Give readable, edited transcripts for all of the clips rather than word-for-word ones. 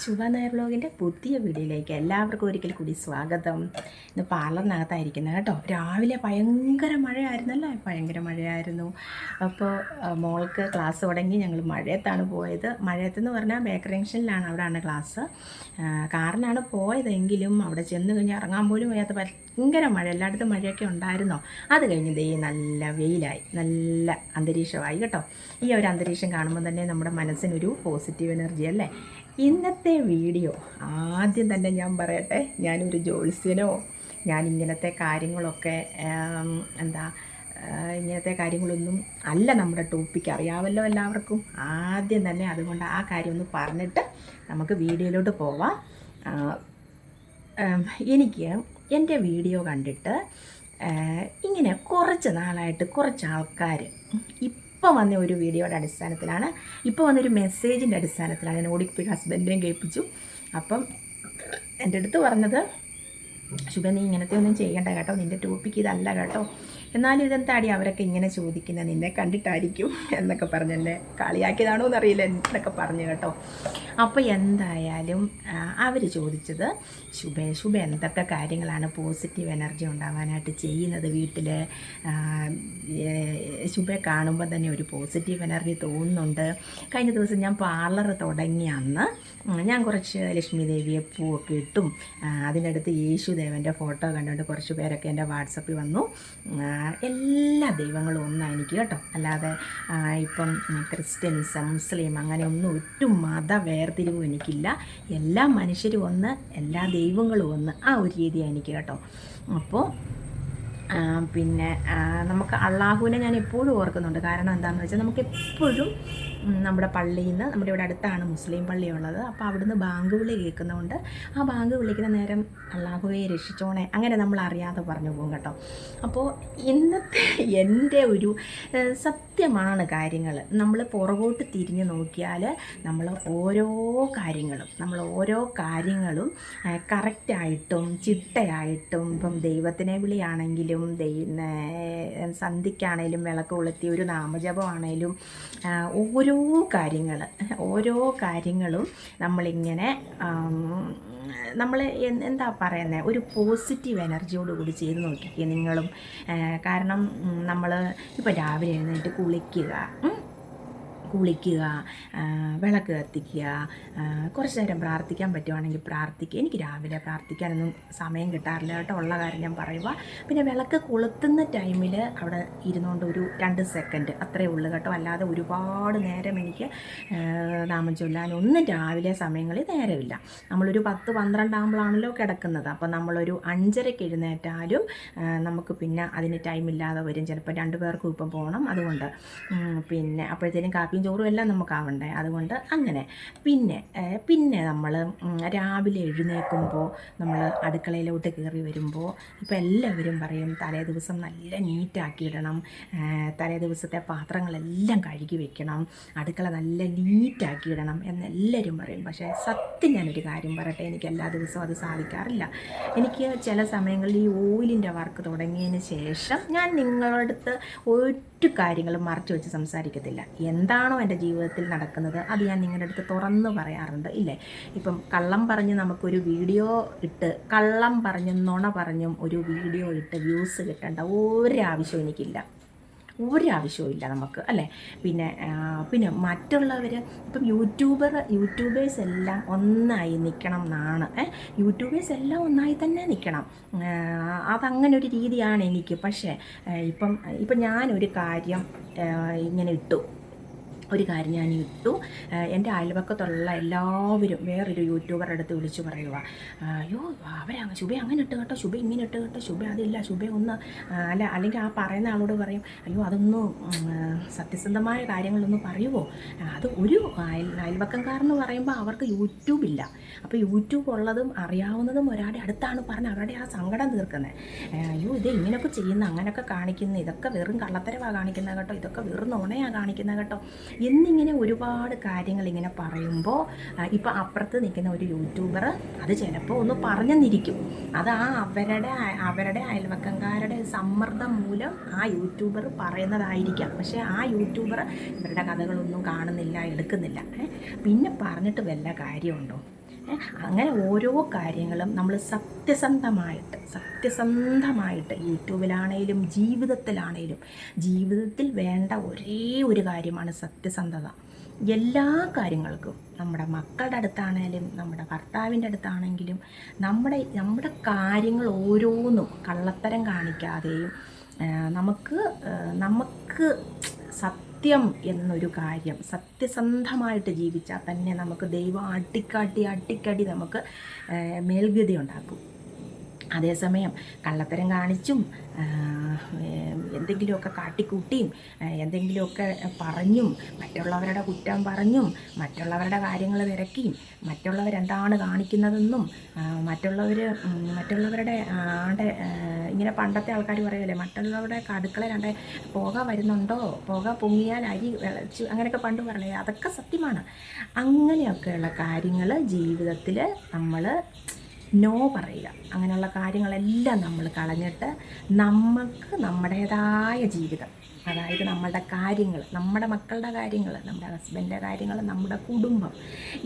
ശുഭ നായർ വ്ലോഗിൻ്റെ പുതിയ വീഡിയോയിലേക്ക് എല്ലാവർക്കും ഒരിക്കൽ കൂടി സ്വാഗതം. ഇന്ന് പാർലറിനകത്തായിരിക്കുന്നത് കേട്ടോ. രാവിലെ ഭയങ്കര മഴയായിരുന്നല്ലേ, ഭയങ്കര മഴയായിരുന്നു. അപ്പോൾ മോൾക്ക് ക്ലാസ് തുടങ്ങി, ഞങ്ങൾ മഴയത്താണ് പോയത്. മഴയത്തെന്ന് പറഞ്ഞാൽ ബേക്കറി ജംഗ്ഷനിലാണ്, അവിടെയാണ് ക്ലാസ്. കാറിനാണ് പോയതെങ്കിലും അവിടെ ചെന്ന് കഴിഞ്ഞ് ഇറങ്ങാൻ പോലും വയ്യാത്ത ഭയങ്കര മഴ. എല്ലായിടത്തും മഴയൊക്കെ ഉണ്ടായിരുന്നോ. അത് കഴിഞ്ഞ് നല്ല വെയിലായി, നല്ല അന്തരീക്ഷമായി കേട്ടോ. ഈ ഒരു അന്തരീക്ഷം കാണുമ്പോൾ തന്നെ നമ്മുടെ മനസ്സിനൊരു പോസിറ്റീവ് എനർജി അല്ലേ. ഇന്നത്തെ വീഡിയോ ആദ്യം തന്നെ ഞാൻ പറയട്ടെ, ഞാനൊരു ജ്യോത്സ്യനോ ഇങ്ങനത്തെ കാര്യങ്ങളൊക്കെ ഇങ്ങനത്തെ കാര്യങ്ങളൊന്നും അല്ല നമ്മുടെ ടോപ്പിക്ക്, അറിയാമല്ലോ എല്ലാവർക്കും. ആദ്യം തന്നെ അതുകൊണ്ട് ആ കാര്യം ഒന്ന് പറഞ്ഞിട്ട് നമുക്ക് വീഡിയോയിലോട്ട് പോവാം. എനിക്ക് എൻ്റെ വീഡിയോ കണ്ടിട്ട് ഇങ്ങനെ കുറച്ച് നാളായിട്ട് കുറച്ച് ആൾക്കാർ ഇപ്പോൾ വന്ന ഒരു വീഡിയോയുടെ അടിസ്ഥാനത്തിലാണ്, ഇപ്പോൾ വന്നൊരു മെസ്സേജിൻ്റെ അടിസ്ഥാനത്തിലാണ് ഞാൻ ഓടിപ്പോയി ഹസ്ബൻഡിനെയും കേൾപ്പിച്ചു. അപ്പം എൻ്റെ അടുത്ത് പറഞ്ഞത്, ശുഭ നീ ഇങ്ങനത്തെ ഒന്നും ചെയ്യണ്ട കേട്ടോ, നിൻ്റെ ടോപ്പിക്ക് ഇതല്ല കേട്ടോ, എന്നാലും ഇതെന്താടി അവരൊക്കെ ഇങ്ങനെ ചോദിക്കുന്നത്, നിന്നെ കണ്ടിട്ടായിരിക്കും എന്നൊക്കെ പറഞ്ഞ് എന്നെ കളിയാക്കിയതാണോ എന്നറിയില്ല എന്നൊക്കെ പറഞ്ഞു കേട്ടോ. അപ്പോൾ എന്തായാലും അവർ ചോദിച്ചത്, ശുഭ എന്തൊക്കെ കാര്യങ്ങളാണ് പോസിറ്റീവ് എനർജി ഉണ്ടാകാനായിട്ട് ചെയ്യുന്നത് വീട്ടിൽ, ശുഭയെ കാണുമ്പോൾ തന്നെ ഒരു പോസിറ്റീവ് എനർജി തോന്നുന്നുണ്ട്. കഴിഞ്ഞ ദിവസം ഞാൻ പാർലർ തുടങ്ങിയ അന്ന് ഞാൻ കുറച്ച് ലക്ഷ്മി ദേവിയെ പൂവൊക്കെ ഇട്ടും അതിനടുത്ത് യേശുദേവൻ്റെ ഫോട്ടോ കണ്ടുകൊണ്ട് കുറച്ച് പേരൊക്കെ എൻ്റെ വാട്സപ്പിൽ വന്നു. എല്ലാ ദൈവങ്ങളും ഒന്നാണ് എനിക്ക് കേട്ടോ, അല്ലാതെ ഇപ്പം ക്രിസ്ത്യൻസ് മുസ്ലിം അങ്ങനെ ഒന്നും ഒരു മത വേർതിരിവും എനിക്കില്ല. എല്ലാ മനുഷ്യരും ഒന്ന്, എല്ലാ ദൈവങ്ങളും ഒന്ന്, ആ ഒരു രീതിയാണ് എനിക്ക് കേട്ടോ. അപ്പോൾ പിന്നെ നമുക്ക് അള്ളാഹുവിനെ ഞാൻ എപ്പോഴും ഓർക്കുന്നുണ്ട്. കാരണം എന്താണെന്ന് വെച്ചാൽ നമുക്ക് എപ്പോഴും നമ്മുടെ പള്ളിയിൽ നിന്ന്, നമ്മുടെ ഇവിടെ അടുത്താണ് മുസ്ലിം പള്ളിയുള്ളത്, അപ്പോൾ അവിടുന്ന് ബാങ്ക് വിളി കേൾക്കുന്നതുകൊണ്ട് ആ ബാങ്ക് വിളിക്കുന്ന നേരം അള്ളാഹുവെ രക്ഷിച്ചോണേ അങ്ങനെ നമ്മൾ അറിയാതെ പറഞ്ഞു പോകും കേട്ടോ. അപ്പോൾ ഇന്നത്തെ എൻ്റെ ഒരു സത്യമാണ് കാര്യങ്ങൾ. നമ്മൾ പുറകോട്ട് തിരിഞ്ഞ് നോക്കിയാൽ നമ്മൾ ഓരോ കാര്യങ്ങളും കറക്റ്റായിട്ടും ചിട്ടയായിട്ടും, ഇപ്പം ദൈവത്തിനെ വിളിയാണെങ്കിലും സന്ധിക്കാണേലും വിളക്ക് കൊളുത്തി ഒരു നാമജപമാണേലും ഓരോ കാര്യങ്ങളും നമ്മളിങ്ങനെ നമ്മൾ എന്താ പറയുന്നത്, ഒരു പോസിറ്റീവ് എനർജിയോടുകൂടി ചെയ്ത് നോക്കിക്കുക നിങ്ങളും. കാരണം നമ്മൾ ഇപ്പോൾ രാവിലെ എഴുന്നേറ്റ് കുളിക്കുക, വിളക്ക് കത്തിക്കുക, കുറച്ച് നേരം പ്രാർത്ഥിക്കാൻ പറ്റുവാണെങ്കിൽ പ്രാർത്ഥിക്കുക. എനിക്ക് രാവിലെ പ്രാർത്ഥിക്കാനൊന്നും സമയം കിട്ടാറില്ല കേട്ടോ, ഉള്ള കാര്യം ഞാൻ പറയുക. പിന്നെ വിളക്ക് കൊളുത്തുന്ന ടൈമിൽ അവിടെ ഇരുന്നുകൊണ്ട് ഒരു 2 സെക്കൻഡ് അത്രയേ ഉള്ളൂ കേട്ടോ, അല്ലാതെ ഒരുപാട് നേരം എനിക്ക് നാമം ചൊല്ലാനൊന്നും രാവിലെ സമയങ്ങളിൽ നേരമില്ല. നമ്മളൊരു 10-12 ആകുമ്പോഴാണല്ലോ കിടക്കുന്നത്. അപ്പോൾ നമ്മളൊരു 5:30 എഴുന്നേറ്റാലും നമുക്ക് പിന്നെ അതിന് ടൈമില്ലാതെ വരും. ചിലപ്പോൾ 2 പേർക്കും ഇപ്പം പോകണം, അതുകൊണ്ട് പിന്നെ അപ്പോഴത്തേനും കാപ്പിയും ചോറും എല്ലാം നമുക്കാവണ്ടേ, അതുകൊണ്ട് അങ്ങനെ. പിന്നെ നമ്മൾ രാവിലെ എഴുന്നേൽക്കുമ്പോൾ നമ്മൾ അടുക്കളയിലോട്ട് കയറി വരുമ്പോൾ ഇപ്പോൾ എല്ലാവരും പറയും തലേ ദിവസം നല്ല നീറ്റാക്കിയിടണം, തലേ ദിവസത്തെ പാത്രങ്ങളെല്ലാം കഴുകി വെക്കണം, അടുക്കള നല്ല നീറ്റാക്കിയിടണം എന്നെല്ലാവരും പറയും. പക്ഷേ സത്യം ഞാനൊരു കാര്യം പറയട്ടെ, എനിക്ക് എല്ലാ ദിവസവും അത് സാധിക്കാറില്ല. എനിക്ക് ചില സമയങ്ങളിൽ ഈ ഓയിലിൻ്റെ വർക്ക് തുടങ്ങിയതിന് ശേഷം ഞാൻ നിങ്ങളുടെ അടുത്ത് ഒരു കാര്യങ്ങളും മറച്ചു വെച്ച് സംസാരിക്കത്തില്ല. എന്താണോ എൻ്റെ ജീവിതത്തിൽ നടക്കുന്നത് അത് ഞാൻ നിങ്ങളുടെ അടുത്ത് തുറന്ന് പറയാറുണ്ട് ഇല്ലേ. ഇപ്പം കള്ളം പറഞ്ഞ് നമുക്കൊരു വീഡിയോ ഇട്ട്, കള്ളം പറഞ്ഞും നുണ പറഞ്ഞും ഒരു വീഡിയോ ഇട്ട് വ്യൂസ് കിട്ടേണ്ട ഒരാവശ്യവും എനിക്കില്ല, ഒരാവശ്യവും ഇല്ല നമുക്ക് അല്ലേ. പിന്നെ മറ്റുള്ളവർ ഇപ്പം യൂട്യൂബേഴ്സ് എല്ലാം ഒന്നായി നിൽക്കണം എന്നാണ്, യൂട്യൂബേഴ്സ് എല്ലാം ഒന്നായി തന്നെ നിൽക്കണം, അതങ്ങനെ ഒരു രീതിയാണ് എനിക്ക്. പക്ഷേ ഇപ്പം ഞാനൊരു കാര്യം ഇങ്ങനെ ഇട്ടു, എൻ്റെ അയൽവക്കത്തുള്ള എല്ലാവരും വേറൊരു യൂട്യൂബറുടെ അടുത്ത് വിളിച്ച് പറയുക, അയ്യോ ശുഭ അങ്ങനെ ഇട്ട് കേട്ടോ, ശുഭ ഇങ്ങനെ ഇട്ട് കേട്ടോ, ശുഭ അതില്ല, ശുഭ ഒന്ന് അല്ലെങ്കിൽ ആ പറയുന്ന ആളോട് പറയും, അയ്യോ അതൊന്നും സത്യസന്ധമായ കാര്യങ്ങളൊന്നും പറയുമോ. അത് ഒരു അയൽവക്കംകാരെന്ന് പറയുമ്പോൾ അവർക്ക് യൂട്യൂബില്ല. അപ്പോൾ യൂട്യൂബ് ഉള്ളതും അറിയാവുന്നതും ഒരാളുടെ അടുത്താണ് പറഞ്ഞ് അവരുടെ ആ സങ്കടം തീർക്കുന്നത്. അയ്യോ ഇത് ഇങ്ങനെയൊക്കെ ചെയ്യുന്ന, അങ്ങനെയൊക്കെ കാണിക്കുന്ന, ഇതൊക്കെ വെറും കള്ളത്തരവാണ് കാണിക്കുന്നത് കേട്ടോ, ഇതൊക്കെ വെറും നുണയാണ് കാണിക്കുന്നത് കേട്ടോ എന്നിങ്ങനെ ഒരുപാട് കാര്യങ്ങൾ ഇങ്ങനെ പറയുമ്പോൾ, ഇപ്പോൾ അപ്പുറത്ത് നിൽക്കുന്ന ഒരു യൂട്യൂബർ അത് ചിലപ്പോൾ ഒന്ന് പറഞ്ഞെന്നിരിക്കും, അത് അവരുടെ അയൽവക്കംകാരുടെ സമ്മർദ്ദം മൂലം ആ യൂട്യൂബർ പറയുന്നതായിരിക്കാം. പക്ഷേ ആ യൂട്യൂബർ ഇവരുടെ കഥകളൊന്നും കാണുന്നില്ല, എടുക്കുന്നില്ല. പിന്നെ പറഞ്ഞിട്ട് വല്ല കാര്യമുണ്ടോ? അങ്ങനെ ഓരോ കാര്യങ്ങളും നമ്മൾ സത്യസന്ധമായിട്ട് യൂട്യൂബിലാണേലും ജീവിതത്തിൽ വേണ്ട ഒരേ ഒരു കാര്യമാണ് സത്യസന്ധത. എല്ലാ കാര്യങ്ങൾക്കും നമ്മുടെ മക്കളുടെ അടുത്താണേലും നമ്മുടെ ഭർത്താവിൻ്റെ അടുത്താണെങ്കിലും നമ്മുടെ കാര്യങ്ങൾ ഓരോന്നും കള്ളത്തരം കാണിക്കാതെയും നമുക്ക് സത്യം എന്നൊരു കാര്യം സത്യസന്ധമായിട്ട് ജീവിച്ചാൽ തന്നെ നമുക്ക് ദൈവം അടിക്കടി നമുക്ക് മേൽഗതി ഉണ്ടാക്കും. അതേസമയം കള്ളത്തരം കാണിച്ചും എന്തെങ്കിലുമൊക്കെ കാട്ടിക്കൂട്ടിയും എന്തെങ്കിലുമൊക്കെ പറഞ്ഞും മറ്റുള്ളവരുടെ കുറ്റം പറഞ്ഞും മറ്റുള്ളവരുടെ കാര്യങ്ങൾ തിരക്കിയും മറ്റുള്ളവരെന്താണ് കാണിക്കുന്നതെന്നും മറ്റുള്ളവരുടെ ഇങ്ങനെ പണ്ടത്തെ ആൾക്കാർ പറയുമല്ലേ, മറ്റുള്ളവരുടെ അടുക്കളയിലാണ്ട് പുക വരുന്നുണ്ടോ, പുക പൊങ്ങിയാൽ അരി വിളച്ചു, അങ്ങനെയൊക്കെ പണ്ട് പറയലേ, അതൊക്കെ സത്യമാണ്. അങ്ങനെയൊക്കെയുള്ള കാര്യങ്ങൾ ജീവിതത്തിൽ നമ്മൾ നോ പറയുക. അങ്ങനെയുള്ള കാര്യങ്ങളെല്ലാം നമ്മൾ കളഞ്ഞിട്ട് നമുക്ക് നമ്മുടേതായ ജീവിതം, അതായത് നമ്മളുടെ കാര്യങ്ങൾ, നമ്മുടെ മക്കളുടെ കാര്യങ്ങൾ, നമ്മുടെ ഹസ്ബൻഡിൻ്റെ കാര്യങ്ങൾ, നമ്മുടെ കുടുംബം,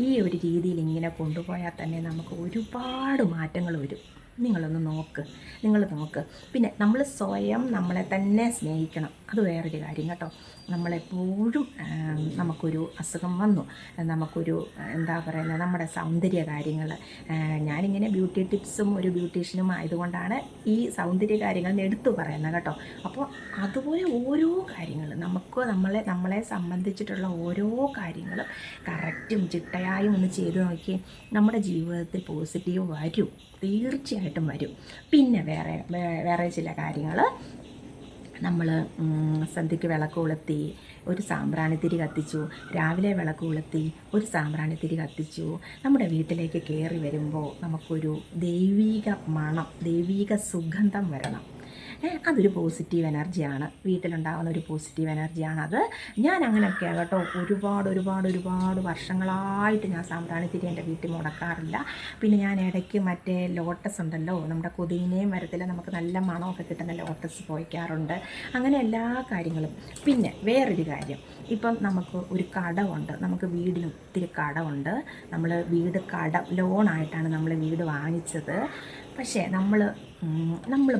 ഈ ഒരു രീതിയിൽ ഇങ്ങനെ കൊണ്ടുപോയാൽ തന്നെ നമുക്ക് ഒരുപാട് മാറ്റങ്ങൾ വരും. നിങ്ങൾ നോക്ക്. പിന്നെ നമ്മൾ സ്വയം നമ്മളെ തന്നെ സ്നേഹിക്കണം. അത് വേറൊരു കാര്യം കേട്ടോ. നമ്മളെപ്പോഴും നമുക്കൊരു അസുഖം വന്നു, നമുക്കൊരു എന്താ പറയുന്നത്, നമ്മുടെ സൗന്ദര്യ കാര്യങ്ങൾ, ഞാനിങ്ങനെ ബ്യൂട്ടി ടിപ്സും ഒരു ബ്യൂട്ടീഷ്യനും ആയതുകൊണ്ടാണ് ഈ സൗന്ദര്യ കാര്യങ്ങൾ എടുത്തു പറയുന്നത് കേട്ടോ. അപ്പോൾ അതുപോലെ ഓരോ കാര്യങ്ങൾ നമ്മളെ സംബന്ധിച്ചിട്ടുള്ള ഓരോ കാര്യങ്ങളും കറക്റ്റും ചിട്ടയായും ഒന്ന് ചെയ്ത് നോക്കി, നമ്മുടെ ജീവിതത്തിൽ പോസിറ്റീവ് വരും, തീർച്ചയായിട്ടും വരും. പിന്നെ വേറെ ചില കാര്യങ്ങൾ, നമ്മൾ സന്ധ്യയ്ക്ക് വിളക്ക് കൊളുത്തി ഒരു സാമ്പ്രാണിത്തിരി കത്തിച്ചു, രാവിലെ വിളക്ക് കൊളുത്തി ഒരു സാമ്പ്രാണിത്തിരി കത്തിച്ചു, നമ്മുടെ വീട്ടിലേക്ക് കയറി വരുമ്പോൾ നമുക്കൊരു ദൈവീക സുഗന്ധം വരണം. അതൊരു പോസിറ്റീവ് എനർജിയാണ്, വീട്ടിലുണ്ടാകുന്ന ഒരു പോസിറ്റീവ് എനർജിയാണ് അത്. ഞാൻ അങ്ങനെയൊക്കെയാണ് കേട്ടോ. ഒരുപാട് വർഷങ്ങളായിട്ട് ഞാൻ സാമ്പ്രാണിത്തിരി എൻ്റെ വീട്ടിൽ മുടക്കാറില്ല. പിന്നെ ഞാൻ ഇടയ്ക്ക് മറ്റേ ലോട്ടസ് ഉണ്ടല്ലോ, നമ്മുടെ കൊതിനേയും വരത്തില്ല, നമുക്ക് നല്ല മണമൊക്കെ കിട്ടുന്ന ലോട്ടസ് പോയിക്കാറുണ്ട്. അങ്ങനെ എല്ലാ കാര്യങ്ങളും. പിന്നെ വേറൊരു കാര്യം, ഇപ്പം നമുക്ക് ഒരു കടമുണ്ട്, നമുക്ക് വീടിന് ഒത്തിരി കടമുണ്ട്, നമ്മൾ ലോണായിട്ടാണ് നമ്മൾ വീട് വാങ്ങിച്ചത്. പക്ഷേ നമ്മൾ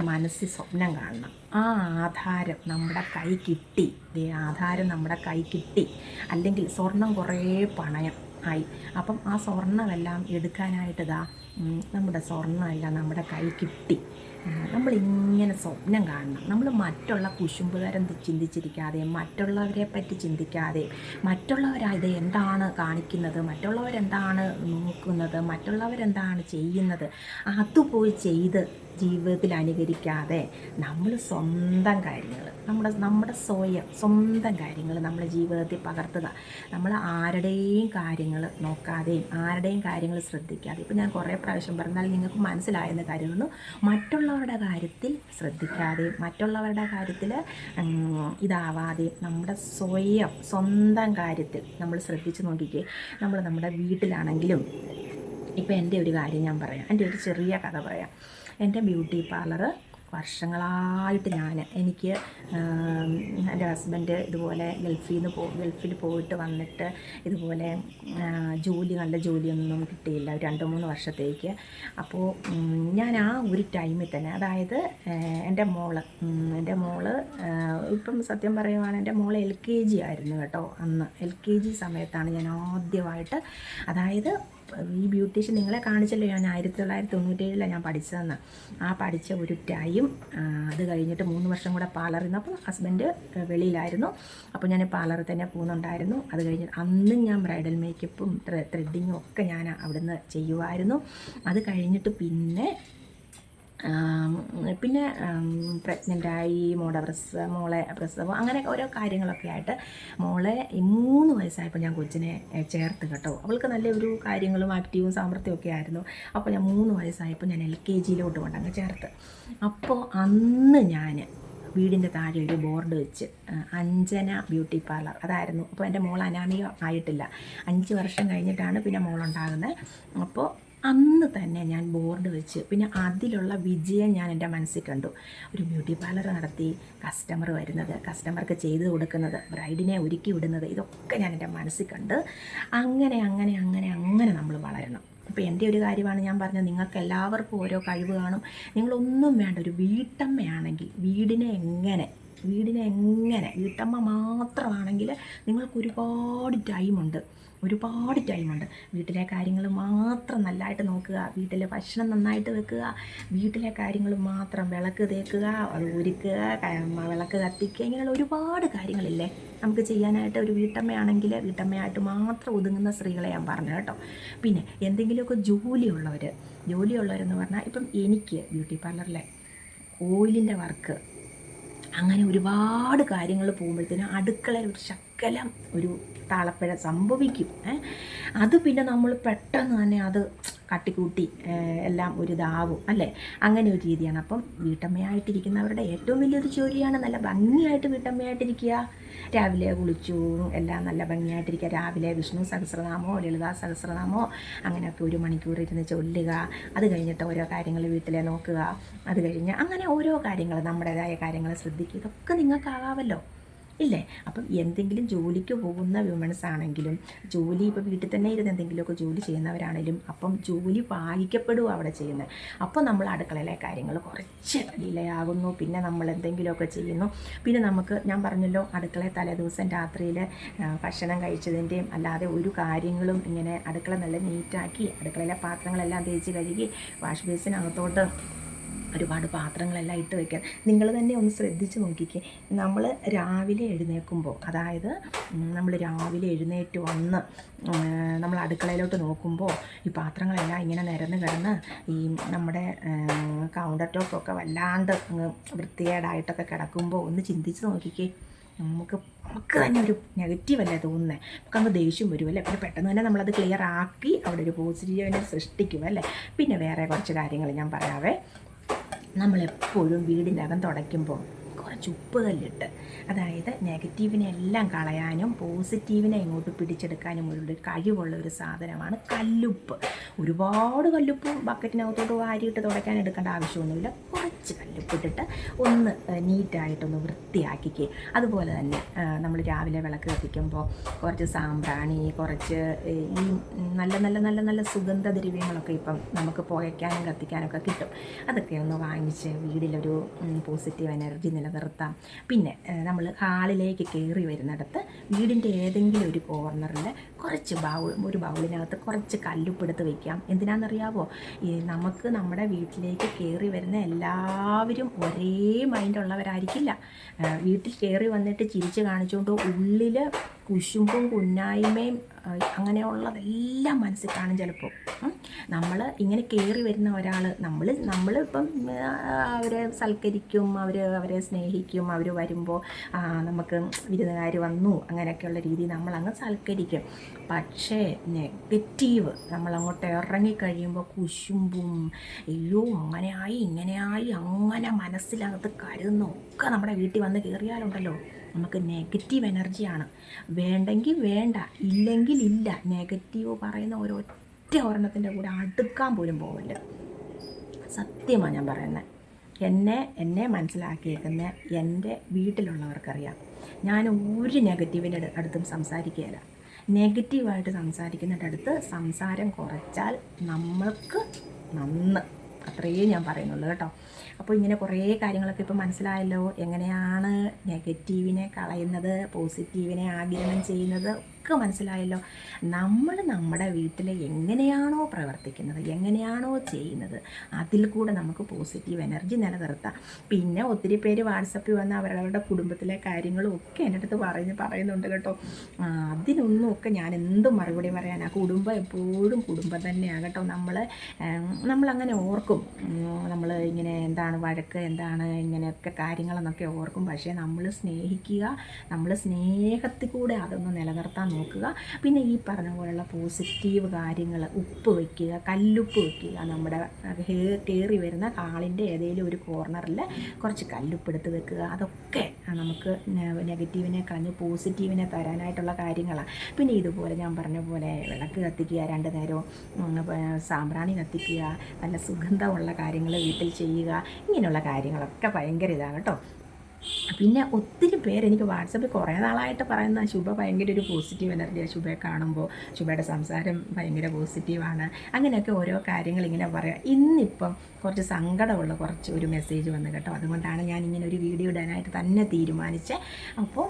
മനസ്സിൽ സ്വപ്നം കാണണം, ആ ആധാരം നമ്മുടെ കൈ കിട്ടി, അല്ലെങ്കിൽ സ്വർണം കുറേ പണയം ആയി, അപ്പം ആ സ്വർണ്ണമെല്ലാം എടുക്കാനായിട്ട് നമ്മുടെ സ്വർണ്ണമെല്ലാം നമ്മുടെ കൈ കിട്ടി. നമ്മളിങ്ങനെ സ്വപ്നം കാണണം. നമ്മൾ മറ്റുള്ള കുശുമ്പുതരം ചിന്തിച്ചിരിക്കാതെ, മറ്റുള്ളവരെ പറ്റി ചിന്തിക്കാതെ, മറ്റുള്ളവരത് എന്താണ് കാണിക്കുന്നത്, മറ്റുള്ളവരെന്താണ് നോക്കുന്നത്, മറ്റുള്ളവരെന്താണ് ചെയ്യുന്നത്, അതുപോയി ചെയ്ത് ജീവിതത്തിൽ അനുകരിക്കാതെ നമ്മൾ സ്വന്തം കാര്യങ്ങൾ, നമ്മുടെ സ്വന്തം കാര്യങ്ങൾ നമ്മുടെ ജീവിതത്തിൽ പകർത്തുക. നമ്മൾ ആരുടെയും കാര്യങ്ങൾ നോക്കാതെയും ആരുടെയും കാര്യങ്ങൾ ശ്രദ്ധിക്കാതെ, ഇപ്പം ഞാൻ കുറേ പ്രാവശ്യം പറഞ്ഞാൽ നിങ്ങൾക്ക് മനസ്സിലായെന്ന് കരുതുന്നു, മറ്റുള്ളവരുടെ കാര്യത്തിൽ ശ്രദ്ധിക്കാതെയും മറ്റുള്ളവരുടെ കാര്യത്തിൽ ഇതാവാതെയും നമ്മുടെ സ്വന്തം കാര്യത്തിൽ നമ്മൾ ശ്രദ്ധിച്ച് നോക്കിക്കേ. നമ്മുടെ വീട്ടിലാണെങ്കിലും, ഇപ്പം എൻ്റെ ഒരു കാര്യം ഞാൻ പറയാം, എൻ്റെ ഒരു ചെറിയ കഥ പറയാം. എൻ്റെ ബ്യൂട്ടി പാർലർ വർഷങ്ങളായിട്ട് എനിക്ക് എൻ്റെ ഹസ്ബൻഡ് ഇതുപോലെ ഗൾഫിൽ പോയിട്ട് വന്നിട്ട് ഇതുപോലെ നല്ല ജോലിയൊന്നും കിട്ടിയില്ല 2-3 വർഷത്തേക്ക്. അപ്പോൾ ഞാൻ ആ ഒരു ടൈമിൽ തന്നെ, അതായത് എൻ്റെ മോള് ഇപ്പം സത്യം പറയുവാണ്, എൻ്റെ മോള് LKG ആയിരുന്നു കേട്ടോ. അന്ന് LKG സമയത്താണ് ഞാൻ ആദ്യമായിട്ട്, അതായത് ഈ ബ്യൂട്ടീഷ്യൻ നിങ്ങളെ കാണിച്ചല്ലോ, ഞാൻ 1997 ഞാൻ പഠിച്ചതെന്ന്. ആ പഠിച്ച ഒരു ടൈം, അത് കഴിഞ്ഞിട്ട് 3 വർഷം കൂടെ പാർലറിൽ നിന്ന്, അപ്പോൾ ഹസ്ബൻഡ് വെളിയിലായിരുന്നു, അപ്പോൾ ഞാൻ പാർലറിൽ തന്നെ പോകുന്നുണ്ടായിരുന്നു. അത് കഴിഞ്ഞിട്ട് അന്നും ഞാൻ ബ്രൈഡൽ മേക്കപ്പും ത്രെഡിങ്ങും ഒക്കെ ഞാൻ അവിടുന്ന് ചെയ്യുമായിരുന്നു. അത് കഴിഞ്ഞിട്ട് പിന്നെ പ്രഗ്നൻ്റായി, മോളെ പ്രസവം, അങ്ങനെ ഓരോ കാര്യങ്ങളൊക്കെ ആയിട്ട് മോളെ 3 വയസ്സായപ്പോൾ ഞാൻ കൊച്ചിനെ ചേർത്ത് കേട്ടോ. അവൾക്ക് നല്ല ഒരു കാര്യങ്ങളും ആക്റ്റീവും സാമർത്ഥ്യവും ഒക്കെ ആയിരുന്നു. അപ്പോൾ ഞാൻ 3 വയസ്സായപ്പോൾ ഞാൻ LKGയിലോട്ട് കൊണ്ടങ്ങ് ചേർത്ത്. അപ്പോൾ അന്ന് ഞാൻ വീടിൻ്റെ താഴെ ഒരു ബോർഡ് വെച്ച് അഞ്ജന ബ്യൂട്ടി പാർലർ അതായിരുന്നു. അപ്പോൾ എൻ്റെ മോൾ അനാമിക ആയിട്ടില്ല, 5 വർഷം കഴിഞ്ഞിട്ടാണ് പിന്നെ മോളുണ്ടാകുന്നത്. അപ്പോൾ അന്ന് തന്നെ ഞാൻ ബോർഡ് വെച്ച്, പിന്നെ അതിലുള്ള വിജയം ഞാൻ എൻ്റെ മനസ്സിൽ കണ്ടു. ഒരു ബ്യൂട്ടി പാർലർ നടത്തി, കസ്റ്റമർ വരുന്നത്, കസ്റ്റമർക്ക് ചെയ്ത് കൊടുക്കുന്നത്, ബ്രൈഡിനെ ഒരുക്കി വിടുന്നത്, ഇതൊക്കെ ഞാൻ എൻ്റെ മനസ്സിൽ കണ്ട് അങ്ങനെ നമ്മൾ വളരണം. ഇപ്പോൾ എൻ്റെ ഒരു കാര്യമാണ് ഞാൻ പറഞ്ഞത്. നിങ്ങൾക്ക് എല്ലാവർക്കും ഓരോ കഴിവ് കാണും. നിങ്ങളൊന്നും വേണ്ട, ഒരു വീട്ടമ്മയാണെങ്കിൽ വീട്ടമ്മ മാത്രമാണെങ്കിൽ നിങ്ങൾക്ക് ഒരുപാട് ടൈമുണ്ട്. വീട്ടിലെ കാര്യങ്ങൾ മാത്രം നല്ലതായിട്ട് നോക്കുക, വീട്ടിലെ ഭക്ഷണം നന്നായിട്ട് വെക്കുക, വീട്ടിലെ കാര്യങ്ങൾ മാത്രം, വിളക്ക് തേക്കുക, അത് ഒരുക്കുക, വിളക്ക് കത്തിക്കുക, ഇങ്ങനെയുള്ള ഒരുപാട് കാര്യങ്ങളില്ലേ നമുക്ക് ചെയ്യാനായിട്ട്. ഒരു വീട്ടമ്മയായിട്ട് മാത്രം ഒതുങ്ങുന്ന സ്ത്രീകളെ ഞാൻ പറഞ്ഞു കേട്ടോ. പിന്നെ എന്തെങ്കിലുമൊക്കെ ജോലിയുള്ളവരെന്ന് പറഞ്ഞാൽ, ഇപ്പം എനിക്ക് ബ്യൂട്ടി പാർലറിലെ ഓയിലിൻ്റെ വർക്ക്, അങ്ങനെ ഒരുപാട് കാര്യങ്ങൾ പോകുമ്പോഴത്തേനും അടുക്കളയിൽ ഒരു ശകലം ഒരു താളപ്പിഴ സംഭവിക്കും. അത് പിന്നെ നമ്മൾ പെട്ടെന്ന് തന്നെ അത് കാട്ടിക്കൂട്ടി എല്ലാം ഒരു ഇതാവും അല്ലേ, അങ്ങനെ ഒരു രീതിയാണ്. അപ്പം വീട്ടമ്മയായിട്ടിരിക്കുന്നവരുടെ ഏറ്റവും വലിയൊരു ജോലിയാണ് നല്ല ഭംഗിയായിട്ട് വീട്ടമ്മയായിട്ടിരിക്കുക. രാവിലെ കുളിച്ചു എല്ലാം നല്ല ഭംഗിയായിട്ടിരിക്കുക. രാവിലെ വിഷ്ണു സഹസ്രനാമോ ലളിതാ സഹസ്രനാമോ അങ്ങനെയൊക്കെ 1 മണിക്കൂർ ഇരുന്ന് ചൊല്ലുക. അത് കഴിഞ്ഞിട്ട് ഓരോ കാര്യങ്ങൾ വീട്ടിലെ നോക്കുക. അത് കഴിഞ്ഞ് അങ്ങനെ ഓരോ കാര്യങ്ങൾ, നമ്മുടേതായ കാര്യങ്ങൾ ശ്രദ്ധിക്കുക. ഇതൊക്കെ നിങ്ങൾക്കാകാമല്ലോ ഇല്ലേ? അപ്പം എന്തെങ്കിലും ജോലിക്ക് പോകുന്ന വിമൻസ് ആണെങ്കിലും, ജോലി ഇപ്പോൾ വീട്ടിൽ തന്നെ ഇരുന്ന് എന്തെങ്കിലുമൊക്കെ ജോലി ചെയ്യുന്നവരാണെങ്കിലും, അപ്പം ജോലി പാലിക്കപ്പെടുക അവിടെ ചെയ്യുന്നത്. അപ്പോൾ നമ്മൾ അടുക്കളയിലെ കാര്യങ്ങൾ കുറച്ച് ഡിലേ ആകുന്നു. പിന്നെ നമ്മൾ എന്തെങ്കിലുമൊക്കെ ചെയ്യുന്നു. പിന്നെ നമുക്ക്, ഞാൻ പറഞ്ഞല്ലോ, അടുക്കളയിൽ തലേദിവസം രാത്രിയിൽ ഭക്ഷണം കഴിച്ചതിൻ്റെയും അല്ലാതെ ഒരു കാര്യങ്ങളും ഇങ്ങനെ അടുക്കള നല്ല നീറ്റാക്കി അടുക്കളയിലെ പാത്രങ്ങളെല്ലാം തേച്ച് കഴുകി വാഷ് ബേസിനകത്തോട്ട് ഒരുപാട് പാത്രങ്ങളെല്ലാം ഇട്ട് വയ്ക്കുക. നിങ്ങൾ തന്നെ ഒന്ന് ശ്രദ്ധിച്ച് നോക്കിക്കേ. നമ്മൾ രാവിലെ എഴുന്നേൽക്കുമ്പോൾ, അതായത് നമ്മൾ രാവിലെ എഴുന്നേറ്റ് വന്ന് നമ്മൾ അടുക്കളയിലോട്ട് നോക്കുമ്പോൾ ഈ പാത്രങ്ങളെല്ലാം ഇങ്ങനെ നിരന്ന് കിടന്ന് ഈ നമ്മുടെ കൗണ്ടർ ടോപ്പൊക്കെ വല്ലാണ്ട് വൃത്തികേടായിട്ടൊക്കെ കിടക്കുമ്പോൾ ഒന്ന് ചിന്തിച്ച് നോക്കിക്കേ. നമുക്ക് തന്നെ ഒരു നെഗറ്റീവല്ലേ തോന്നുന്നത്. നമുക്കങ്ങ് ദേഷ്യം വരുമല്ലേ. പിന്നെ പെട്ടെന്ന് തന്നെ നമ്മളത് ക്ലിയർ ആക്കി അവിടെ ഒരു പോസിറ്റീവിനെ സൃഷ്ടിക്കും അല്ലേ. പിന്നെ വേറെ കുറച്ച് കാര്യങ്ങൾ ഞാൻ പറയാവേ. നമ്മളെപ്പോഴും വീടിൻ്റെ അകം തുടയ്ക്കുമ്പോൾ കുറച്ച് ഉപ്പ് കല്ലിട്ട്, അതായത് നെഗറ്റീവിനെ എല്ലാം കളയാനും പോസിറ്റീവിനെ ഇങ്ങോട്ട് പിടിച്ചെടുക്കാനും ഒരു കഴിവുള്ള ഒരു സാധനമാണ് കല്ലുപ്പ്. ഒരുപാട് കല്ലുപ്പ് ബക്കറ്റിനകത്തോട്ട് വാരിയിട്ട് തുടയ്ക്കാൻ എടുക്കേണ്ട ആവശ്യമൊന്നുമില്ല. കുറച്ച് കല്ലുപ്പിട്ടിട്ട് ഒന്ന് നീറ്റായിട്ടൊന്ന് വൃത്തിയാക്കിക്കേ. അതുപോലെ തന്നെ നമ്മൾ രാവിലെ വിളക്ക് കത്തിക്കുമ്പോൾ കുറച്ച് സാമ്പ്രാണി, കുറച്ച് ഈ നല്ല നല്ല നല്ല നല്ല സുഗന്ധദ്രവ്യങ്ങളൊക്കെ ഇപ്പം നമുക്ക് പുകയ്ക്കാനും കത്തിക്കാനൊക്കെ കിട്ടും. അതൊക്കെ ഒന്ന് വാങ്ങിച്ച് വീടിലൊരു പോസിറ്റീവ് എനർജി നിലനിർത്താം. പിന്നെ നമ്മൾ ഹാളിലേക്ക് കയറി വരുന്നിടത്ത് വീടിൻ്റെ ഏതെങ്കിലും ഒരു കോർണറിൽ കുറച്ച് ഒരു ബൗളിനകത്ത് കുറച്ച് കല്ലുപ്പെടുത്ത് വയ്ക്കാം. എന്തിനാണെന്നറിയാവോ? നമുക്ക് നമ്മുടെ വീട്ടിലേക്ക് കയറി വരുന്ന എല്ലാവരും ഒരേ മൈൻഡുള്ളവരായിരിക്കില്ല. വീട്ടിൽ കയറി വന്നിട്ട് ചിരിച്ച് കാണിച്ചുകൊണ്ട് ഉള്ളിൽ കുശുമ്പും കുന്നായ്മയും അങ്ങനെയുള്ളതെല്ലാം മനസ്സിൽ കാണും ചിലപ്പോൾ. നമ്മൾ ഇങ്ങനെ കയറി വരുന്ന ഒരാൾ, നമ്മളിപ്പം അവരെ സൽക്കരിക്കും, അവരെ സ്നേഹിക്കും. അവർ വരുമ്പോൾ നമുക്ക് വിരുന്നുകാർ വന്നു അങ്ങനെയൊക്കെയുള്ള രീതിയിൽ നമ്മളങ്ങ് സൽക്കരിക്കും. പക്ഷേ നെഗറ്റീവ് നമ്മളങ്ങോട്ട് ഇറങ്ങിക്കഴിയുമ്പോൾ കുശുമ്പും അയ്യോ അങ്ങനെയായി ഇങ്ങനെയായി അങ്ങനെ മനസ്സിലകത്ത് കരുതുന്നൊക്കെ നമ്മുടെ വീട്ടിൽ വന്ന് കയറിയാലുണ്ടല്ലോ, നമുക്ക് നെഗറ്റീവ് എനർജിയാണ്. വേണ്ടെങ്കിൽ വേണ്ട, ഇല്ലെങ്കിൽ ഇല്ല. നെഗറ്റീവ് പറയുന്ന ഒരൊറ്റ ഒരെണ്ണത്തിൻ്റെ കൂടെ അടുക്കാൻ പോലും പോവില്ല. സത്യമാണ് ഞാൻ പറയുന്നത്. എന്നെ മനസ്സിലാക്കിയേക്കുന്ന എൻ്റെ വീട്ടിലുള്ളവർക്കറിയാം. ഞാൻ ഒരു നെഗറ്റീവിൻ്റെ അടുത്തും സംസാരിക്കുകയില്ല. നെഗറ്റീവായിട്ട് സംസാരിക്കുന്നതിൻ്റെ അടുത്ത് സംസാരം കുറച്ചാൽ നമ്മൾക്ക് നന്ന്, അത്രയേ ഞാൻ പറയുന്നുള്ളൂ കേട്ടോ. അപ്പോൾ ഇങ്ങനെ കുറേ കാര്യങ്ങളൊക്കെ ഇപ്പോൾ മനസ്സിലായല്ലോ. എങ്ങനെയാണ് നെഗറ്റീവിനെ കളയുന്നത്, പോസിറ്റീവിനെ ആഗിരണം ചെയ്യുന്നത് ഒക്കെ മനസ്സിലായല്ലോ. നമ്മൾ നമ്മുടെ വീട്ടിൽ എങ്ങനെയാണോ പ്രവർത്തിക്കുന്നത്, എങ്ങനെയാണോ ചെയ്യുന്നത്, അതിൽ കൂടെ നമുക്ക് പോസിറ്റീവ് എനർജി നിലനിർത്താം. പിന്നെ ഒത്തിരി പേര് വാട്സപ്പിൽ വന്ന് അവരവരുടെ കുടുംബത്തിലെ കാര്യങ്ങളും ഒക്കെ എൻ്റെ അടുത്ത് പറയുന്നുണ്ട് കേട്ടോ. അതിനൊന്നും ഒക്കെ ഞാൻ എന്തും മറുപടി പറയാനാണ്. കുടുംബം എപ്പോഴും കുടുംബം തന്നെയാണ് കേട്ടോ. നമ്മളങ്ങനെ ഓർക്കും, നമ്മൾ ഇങ്ങനെ എന്താണ് വഴക്ക്, എന്താണ് ഇങ്ങനെയൊക്കെ കാര്യങ്ങളെന്നൊക്കെ ഓർക്കും. പക്ഷേ നമ്മൾ സ്നേഹിക്കുക, നമ്മൾ സ്നേഹത്തിൽ കൂടെ അതൊന്ന് നിലനിർത്താൻ നോക്കുക. പിന്നെ ഈ പറഞ്ഞ പോലെയുള്ള പോസിറ്റീവ് കാര്യങ്ങൾ, ഉപ്പ് വയ്ക്കുക, കല്ലുപ്പ് വയ്ക്കുക. നമ്മുടെ കയറി വരുന്ന ഹാളിൻ്റെ ഏതെങ്കിലും ഒരു കോർണറിൽ കുറച്ച് കല്ലുപ്പെടുത്ത് വെക്കുക. അതൊക്കെ നമുക്ക് നെഗറ്റീവിനെ കളഞ്ഞ് പോസിറ്റീവിനെ തരാനായിട്ടുള്ള കാര്യങ്ങളാണ്. പിന്നെ ഇതുപോലെ ഞാൻ പറഞ്ഞ പോലെ വിളക്ക് കത്തിക്കുക, 2 നേരവും സാമ്പ്രാണി കത്തിക്കുക, നല്ല സുഗന്ധമുള്ള കാര്യങ്ങൾ വീട്ടിൽ ചെയ്യുക. ഇങ്ങനെയുള്ള കാര്യങ്ങളൊക്കെ ഭയങ്കര ഇതാണ് കേട്ടോ. പിന്നെ ഒത്തിരി പേര് എനിക്ക് വാട്സപ്പിൽ കുറേ നാളായിട്ട് പറയുന്ന ശുഭ ഭയങ്കര ഒരു പോസിറ്റീവ് എനർജിയാണ്, ശുഭയെ കാണുമ്പോൾ ശുഭയുടെ സംസാരം ഭയങ്കര പോസിറ്റീവാണ്, അങ്ങനെയൊക്കെ ഓരോ കാര്യങ്ങൾ ഇങ്ങനെ പറയാം. ഇന്നിപ്പം കുറച്ച് സങ്കടമുള്ള കുറച്ച് ഒരു മെസ്സേജ് വന്നു കേട്ടോ, അതുകൊണ്ടാണ് ഞാൻ ഇങ്ങനെ ഒരു വീഡിയോ ഇടാനായിട്ട് തന്നെ തീരുമാനിച്ചത്. അപ്പോൾ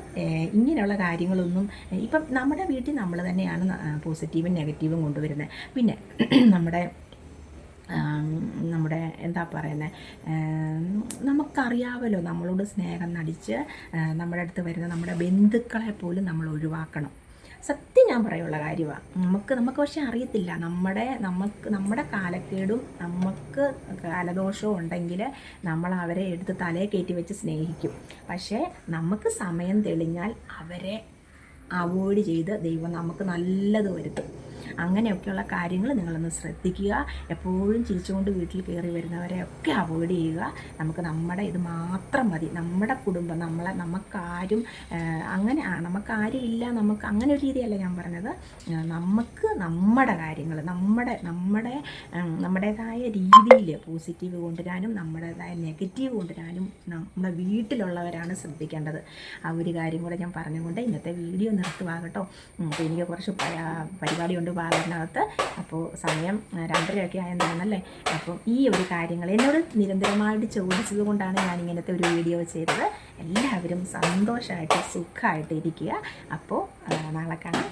ഇങ്ങനെയുള്ള കാര്യങ്ങളൊന്നും ഇപ്പം നമ്മുടെ വീട്ടിൽ നമ്മൾ തന്നെയാണ് പോസിറ്റീവും നെഗറ്റീവും കൊണ്ടുവരുന്നത്. പിന്നെ നമ്മുടെ എന്താ പറയുന്നത്, നമുക്കറിയാമല്ലോ നമ്മളോട് സ്നേഹം നടിച്ച് നമ്മുടെ അടുത്ത് വരുന്ന നമ്മുടെ ബന്ധുക്കളെ പോലും നമ്മൾ ഒഴിവാക്കണം. സത്യം ഞാൻ പറയുള്ള കാര്യമാണ്. നമുക്ക് പക്ഷേ അറിയത്തില്ല, നമ്മുടെ കാലക്കേടും നമുക്ക് കാലദോഷവും ഉണ്ടെങ്കിൽ നമ്മൾ അവരെ എടുത്ത് തലയെ കയറ്റി വെച്ച് സ്നേഹിക്കും. പക്ഷേ നമുക്ക് സമയം തെളിഞ്ഞാൽ അവരെ അവോയ്ഡ് ചെയ്ത് ദൈവം നമുക്ക് നല്ലത് വരുത്തും. അങ്ങനെയൊക്കെയുള്ള കാര്യങ്ങൾ നിങ്ങളൊന്ന് ശ്രദ്ധിക്കുക. എപ്പോഴും ചിരിച്ചുകൊണ്ട് വീട്ടിൽ കയറി വരുന്നവരെയൊക്കെ അവോയ്ഡ് ചെയ്യുക. നമുക്ക് നമ്മുടെ ഇത് മാത്രം മതി, നമ്മുടെ കുടുംബം, നമുക്കാരും നമുക്കാരും ഇല്ല, നമുക്ക് അങ്ങനെ ഒരു രീതിയല്ല ഞാൻ പറഞ്ഞത്. നമുക്ക് നമ്മുടെ കാര്യങ്ങൾ നമ്മുടേതായ രീതിയിൽ പോസിറ്റീവ് കൊണ്ടുവരാനും നമ്മുടേതായ നെഗറ്റീവ് കൊണ്ടുവരാനും നമ്മുടെ വീട്ടിലുള്ളവരാണ് ശ്രദ്ധിക്കേണ്ടത്. ആ ഒരു കാര്യം കൂടെ ഞാൻ പറഞ്ഞുകൊണ്ട് ഇന്നത്തെ വീഡിയോ നിർത്തുവാകട്ടോ. അപ്പോൾ എനിക്ക് കുറച്ച് പരിപാടിയുണ്ട് പാർലറിനകത്ത്. അപ്പോൾ സമയം 2:30 ആയെന്നാണല്ലേ. അപ്പം ഈ ഒരു കാര്യങ്ങൾ എന്നോട് നിരന്തരമായിട്ട് ചോദിച്ചത് കൊണ്ടാണ് ഞാൻ ഇങ്ങനത്തെ ഒരു വീഡിയോ ചെയ്തത്. എല്ലാവരും സന്തോഷമായിട്ട് സുഖമായിട്ട് ഇരിക്കുക. അപ്പോൾ നാളെ കാണാം.